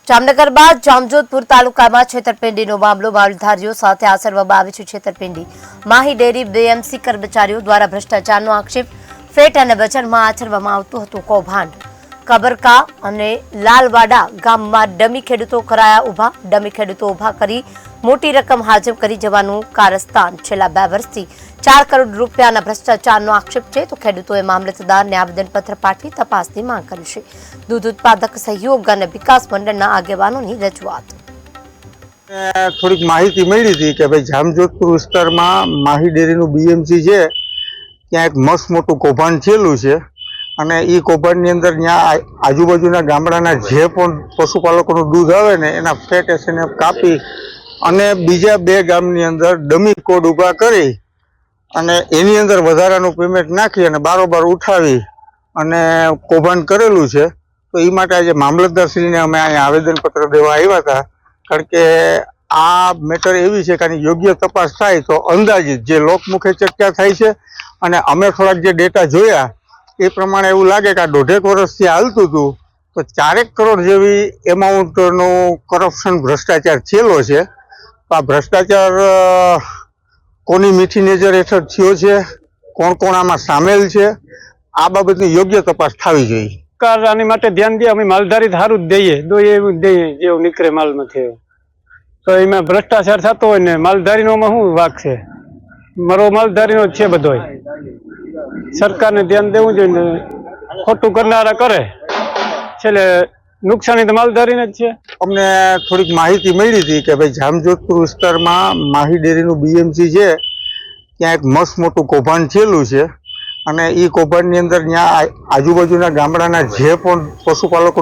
જામનગર બાદ જામજોધપુર તાલુકામાં છેતરપિંડીનો મામલો માલધારીઓ સાથે આચરવામાં આવી છે છેતરપિંડી માહી ડેરી બીએમસી કર્મચારીઓ દ્વારા ભ્રષ્ટાચારનો આક્ષેપ ફેટ અને બજારમાં આચરવામાં આવતું હતું કૌભાંડ કબરકા અને લાલવાડા ગામમાં ડમી ખેડૂતો કરાયા ઉભા ડમી ખેડૂતો ઉભા કરી મોટી રકમ હાજર કરી જવાનું કારસ્તાન છેલ્લા 2 વર્ષથી 4 કરોડ રૂપિયાના ભ્રષ્ટાચારનો આક્ષેપ છે તો ખેડૂતોએ મામલતદારને આવેદનપત્ર પાઠવી તપાસની માંગ કરી છે દૂધ ઉત્પાદક સહયોગ અને વિકાસ મંડળના આગેવાનોની રજૂઆત થોડીક માહિતી મળી હતી કે ભાઈ જામજોધપુર વિસ્તારમાં માહી ડેરીનું બીએમસી છે ત્યાં એક મસ્ત મોટું કૌભાંડ થયેલું છે અને એ કૌભાંડની અંદર ત્યાં આજુબાજુના ગામડાના જે પણ પશુપાલકોનું દૂધ આવે ને એના ફેટ એસએનએફ કાપી અને બીજા 2 ગામની અંદર ડમી કોડ ઊભા કરી અને એની અંદર વધારાનું પેમેન્ટ નાખી અને બારોબાર ઉઠાવી અને કૌભાંડ કરેલું છે તો એ માટે આજે મામલતદારશ્રીને અમે અહીંયા આવેદનપત્ર દેવા આવ્યા હતા કારણ કે આ મેટર એવી છે કે આની યોગ્ય તપાસ થાય તો અંદાજિત જે લોકમુખે ચર્ચા થાય છે અને અમે થોડાક જે ડેટા જોયા એ પ્રમાણે એવું લાગે કે આ 1.5 વર્ષથી હાલતું હતું તો 4 કરોડ જેવી એમાઉન્ટનું કરપ્શન ભ્રષ્ટાચાર થયેલો છે તો આ ભ્રષ્ટાચાર કોની મીઠી નજર હેઠળ થયો છે કોણ કોણ આમાં સામેલ છે આ બાબતની યોગ્ય તપાસ થવી જોઈએ સરકાર આની માટે ધ્યાન દે અમે માલધારી સારું જ દઈએ દોઈએ એવું જ દઈએ જેવું નીકળે માલમાંથી તો એમાં ભ્રષ્ટાચાર થતો હોય ને માલધારીનોમાં શું વાક છે મારો માલધારીનો જ છે બધો સરકારને ધ્યાન દેવું જોઈએ ને ખોટું કરનારા કરે છેલ્લે નુકસાની તો માલધારીને જ છે અમને થોડીક માહિતી મળી હતી કે ભાઈ જામજોધપુર વિસ્તારમાં માહી ડેરીનું બીએમસી છે ત્યાં એક મસ્ત મોટું કૌભાંડ થયેલું છે અને એ કૌભાંડની અંદર ત્યાં આજુબાજુના ગામડાના જે પણ પશુપાલકો